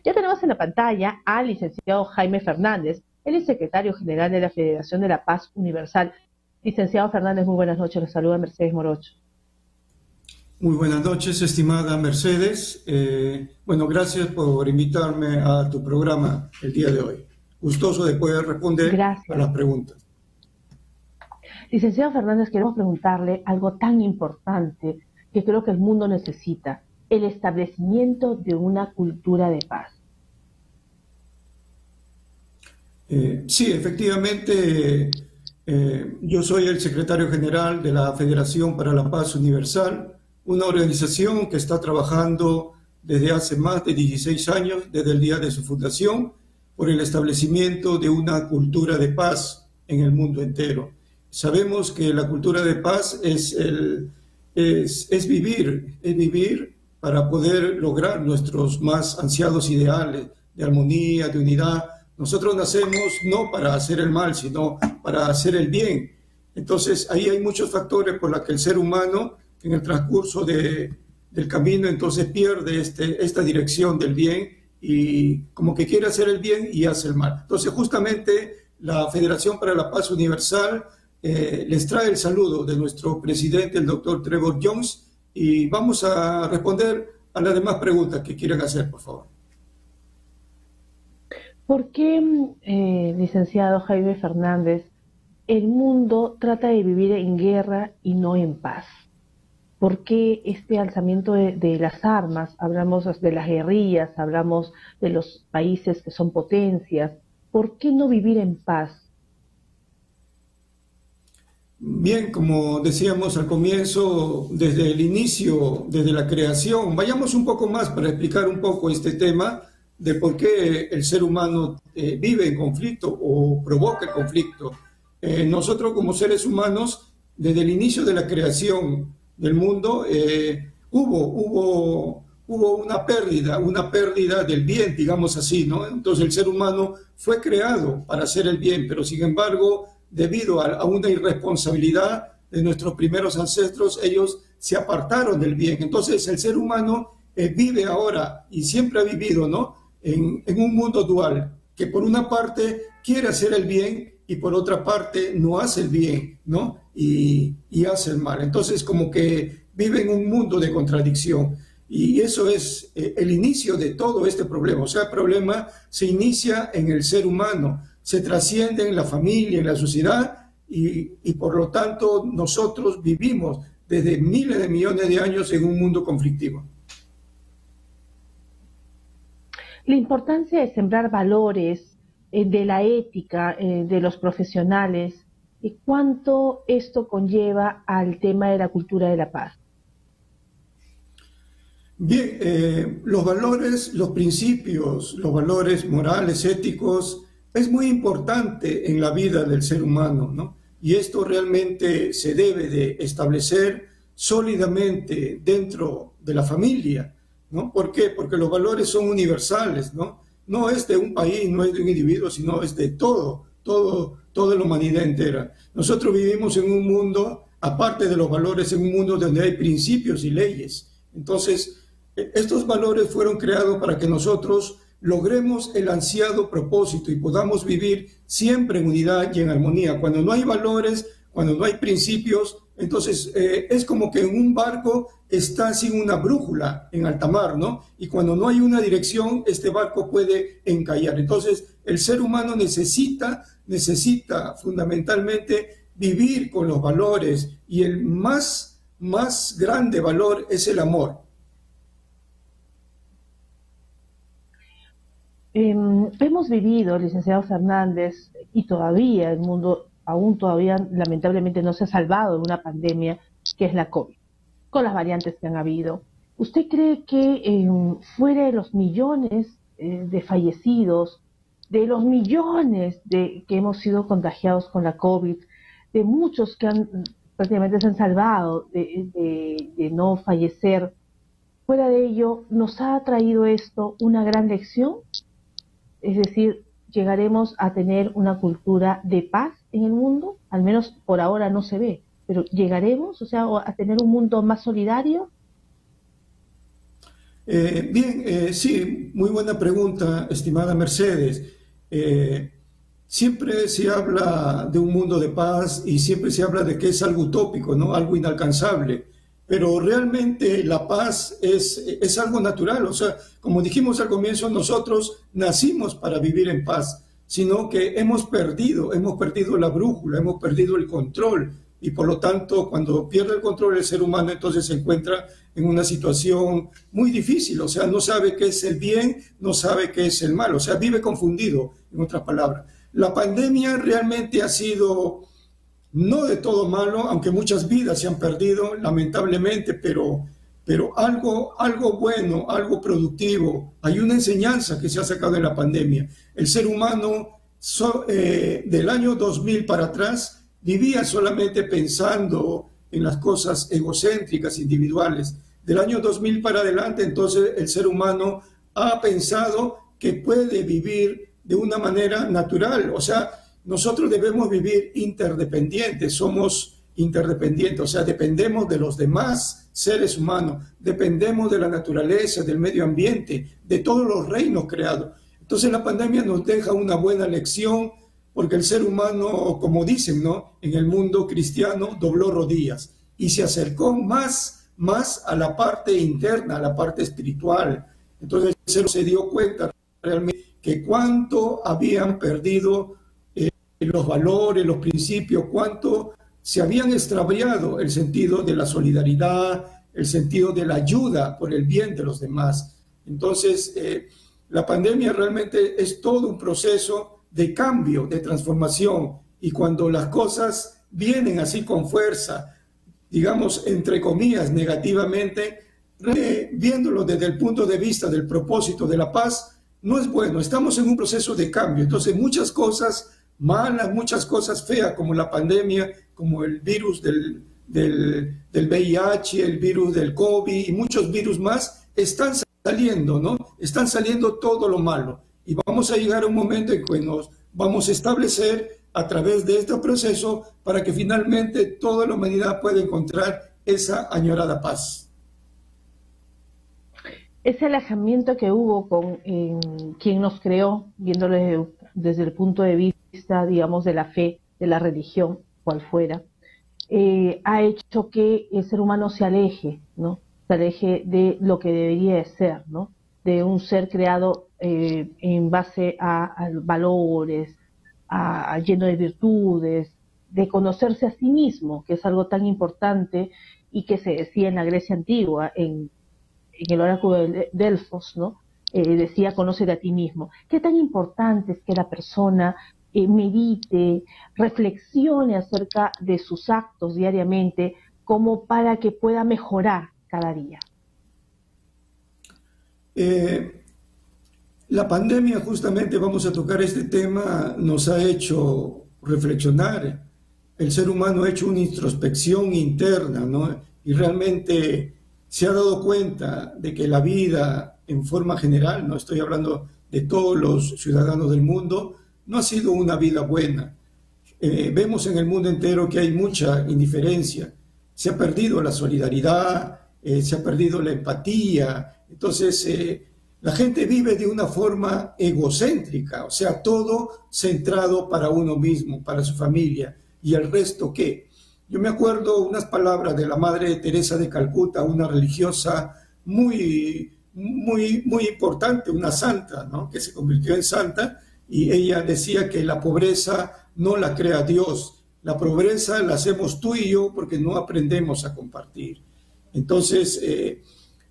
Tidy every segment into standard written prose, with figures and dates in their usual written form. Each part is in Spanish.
Ya tenemos en la pantalla al licenciado Jaime Fernández, él es secretario general de la Federación de la Paz Universal. Licenciado Fernández, muy buenas noches, les saluda Mercedes Morocho. Muy buenas noches, estimada Mercedes. Bueno, gracias por invitarme a tu programa el día de hoy. Gustoso de poder responder a las preguntas. Licenciado Fernández, queremos preguntarle algo tan importante que creo que el mundo necesita: el establecimiento de una cultura de paz. Sí, efectivamente, yo soy el secretario general de la Federación para la Paz Universal, una organización que está trabajando desde hace más de 16 años, desde el día de su fundación, por el establecimiento de una cultura de paz en el mundo entero. Sabemos que la cultura de paz es vivir para poder lograr nuestros más ansiados ideales de armonía, de unidad. Nosotros nacemos no para hacer el mal, sino para hacer el bien. Entonces, ahí hay muchos factores por los que el ser humano, en el transcurso del camino, entonces pierde esta dirección del bien y como que quiere hacer el bien y hace el mal. Entonces, justamente, la Federación para la Paz Universal les trae el saludo de nuestro presidente, el doctor Trevor Jones, y vamos a responder a las demás preguntas que quieran hacer, por favor. ¿Por qué, licenciado Jaime Fernández, el mundo trata de vivir en guerra y no en paz? ¿Por qué este alzamiento de las armas? Hablamos de las guerrillas, hablamos de los países que son potencias. ¿Por qué no vivir en paz? Bien, como decíamos al comienzo, desde el inicio, desde la creación, vayamos un poco más para explicar un poco este tema de por qué el ser humano vive en conflicto o provoca el conflicto. Nosotros como seres humanos, desde el inicio de la creación del mundo, hubo una pérdida del bien, digamos así, ¿no? Entonces el ser humano fue creado para hacer el bien, pero sin embargo, debido a una irresponsabilidad de nuestros primeros ancestros, ellos se apartaron del bien. Entonces el ser humano vive ahora y siempre ha vivido, ¿no?, en un mundo dual, que por una parte quiere hacer el bien y por otra parte no hace el bien, ¿no?, y hace el mal. Entonces como que vive en un mundo de contradicción. Y eso es el inicio de todo este problema. O sea, el problema se inicia en el ser humano, se trasciende en la familia, en la sociedad, y por lo tanto nosotros vivimos desde miles de millones de años en un mundo conflictivo. La importancia de sembrar valores, de la ética, de los profesionales, y cuánto esto conlleva al tema de la cultura de la paz. Bien, los valores, los principios, los valores morales, éticos, es muy importante en la vida del ser humano, ¿no? Y esto realmente se debe de establecer sólidamente dentro de la familia, ¿no? ¿Por qué? Porque los valores son universales, ¿no? No es de un país, no es de un individuo, sino es de toda la humanidad entera. Nosotros vivimos en un mundo, aparte de los valores, en un mundo donde hay principios y leyes. Entonces, estos valores fueron creados para que nosotros logremos el ansiado propósito y podamos vivir siempre en unidad y en armonía. Cuando no hay valores, cuando no hay principios, entonces es como que en un barco está sin una brújula en alta mar, ¿no? Y cuando no hay una dirección, este barco puede encallar. Entonces el ser humano necesita fundamentalmente vivir con los valores, y el más grande valor es el amor. Hemos vivido, licenciado Fernández, y todavía el mundo aún todavía lamentablemente no se ha salvado de una pandemia que es la COVID, con las variantes que han habido. ¿Usted cree que fuera de los millones de fallecidos, de los millones que hemos sido contagiados con la COVID, de muchos que prácticamente se han salvado de no fallecer, fuera de ello, nos ha traído esto una gran lección? Es decir, ¿llegaremos a tener una cultura de paz en el mundo? Al menos por ahora no se ve, pero ¿llegaremos, o sea, a tener un mundo más solidario? Sí, muy buena pregunta, estimada Mercedes. Eh, Siempre se habla de un mundo de paz y siempre se habla de que es algo utópico, ¿no? Algo inalcanzable. Pero realmente la paz es algo natural. O sea, como dijimos al comienzo, nosotros nacimos para vivir en paz, sino que hemos perdido la brújula, hemos perdido el control. Y por lo tanto, cuando pierde el control el ser humano, entonces se encuentra en una situación muy difícil. O sea, no sabe qué es el bien, no sabe qué es el mal. O sea, vive confundido, en otras palabras. La pandemia realmente ha sido no de todo malo, aunque muchas vidas se han perdido, lamentablemente, pero algo bueno, algo productivo. Hay una enseñanza que se ha sacado en la pandemia. El ser humano del año 2000 para atrás vivía solamente pensando en las cosas egocéntricas, individuales. Del año 2000 para adelante, entonces el ser humano ha pensado que puede vivir de una manera natural. O sea, nosotros debemos vivir interdependientes, somos interdependientes, o sea, dependemos de los demás seres humanos, dependemos de la naturaleza, del medio ambiente, de todos los reinos creados. Entonces la pandemia nos deja una buena lección porque el ser humano, como dicen, ¿no? En el mundo cristiano dobló rodillas y se acercó más a la parte interna, a la parte espiritual. Entonces el ser humano se dio cuenta realmente que cuánto habían perdido los valores, los principios, cuánto se habían extraviado el sentido de la solidaridad, el sentido de la ayuda por el bien de los demás. Entonces, la pandemia realmente es todo un proceso de cambio, de transformación, y cuando las cosas vienen así con fuerza, digamos, entre comillas, negativamente, viéndolo desde el punto de vista del propósito de la paz, no es bueno. Estamos en un proceso de cambio. Entonces, muchas cosas malas, muchas cosas feas, como la pandemia, como el virus del VIH, el virus del COVID y muchos virus más, están saliendo, ¿no? Están saliendo todo lo malo. Y vamos a llegar a un momento en que nos vamos a establecer a través de este proceso para que finalmente toda la humanidad pueda encontrar esa añorada paz. Ese alejamiento que hubo con quien nos creó, viéndolo desde el punto de vista, digamos, de la fe, de la religión, cual fuera, ha hecho que el ser humano se aleje, ¿no? Se aleje de lo que debería de ser, ¿no? De un ser creado en base a valores, lleno de virtudes, de conocerse a sí mismo, que es algo tan importante y que se decía en la Grecia antigua, en el oráculo de Delfos, ¿no? Decía, conócete a ti mismo. ¿Qué tan importante es que la persona medite, reflexione acerca de sus actos diariamente, como para que pueda mejorar cada día? La pandemia, justamente vamos a tocar este tema, nos ha hecho reflexionar. El ser humano ha hecho una introspección interna, ¿no? Y realmente se ha dado cuenta de que la vida en forma general, no estoy hablando de todos los ciudadanos del mundo, no ha sido una vida buena. Vemos en el mundo entero que hay mucha indiferencia, se ha perdido la solidaridad, se ha perdido la empatía. Entonces la gente vive de una forma egocéntrica, o sea, todo centrado para uno mismo, para su familia, y el resto ¿qué? Yo me acuerdo unas palabras de la Madre Teresa de Calcuta, una religiosa muy importante, una santa, ¿no? Que se convirtió en santa, y ella decía que la pobreza no la crea Dios, la pobreza la hacemos tú y yo porque no aprendemos a compartir. Entonces,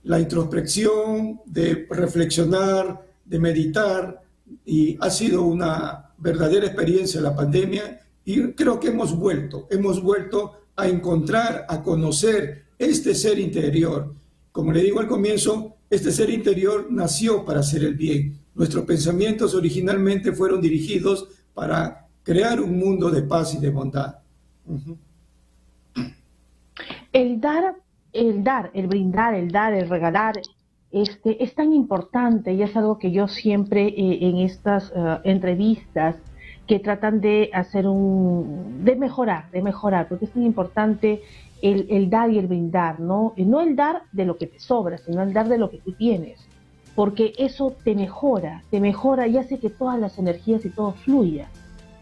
la introspección, de reflexionar, de meditar, y ha sido una verdadera experiencia la pandemia, y creo que hemos vuelto a encontrar, a conocer este ser interior. Como le digo al comienzo, este ser interior nació para hacer el bien. Nuestros pensamientos originalmente fueron dirigidos para crear un mundo de paz y de bondad. El brindar, el regalar, es tan importante, y es algo que yo siempre en estas entrevistas que tratan de hacer de mejorar, porque es tan importante el dar y el brindar, ¿no? Y no el dar de lo que te sobra, sino el dar de lo que tú tienes, porque eso te mejora y hace que todas las energías y todo fluya.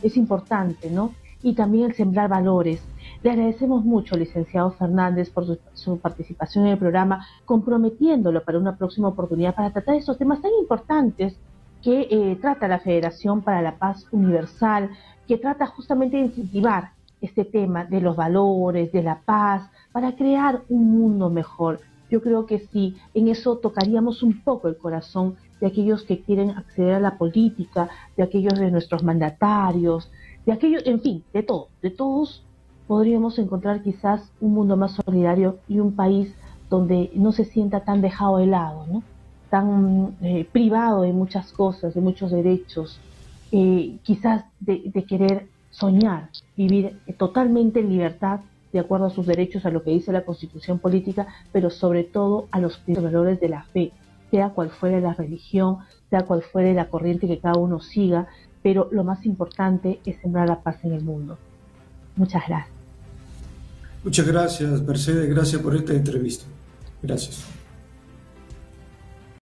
Es importante, ¿no? Y también el sembrar valores. Le agradecemos mucho, licenciado Fernández, por su participación en el programa, comprometiéndolo para una próxima oportunidad para tratar estos temas tan importantes que trata la Federación para la Paz Universal, que trata justamente de incentivar este tema de los valores, de la paz, para crear un mundo mejor. Yo creo que sí, en eso tocaríamos un poco el corazón de aquellos que quieren acceder a la política, de aquellos de nuestros mandatarios, de aquellos, en fin, de todos podríamos encontrar quizás un mundo más solidario y un país donde no se sienta tan dejado de lado, ¿no? Tan privado de muchas cosas, de muchos derechos, quizás de querer soñar, vivir totalmente en libertad, de acuerdo a sus derechos, a lo que dice la Constitución política, pero sobre todo a los valores de la fe, sea cual fuere la religión, sea cual fuere la corriente que cada uno siga, pero lo más importante es sembrar la paz en el mundo. Muchas gracias. Muchas gracias, Mercedes, gracias por esta entrevista. Gracias.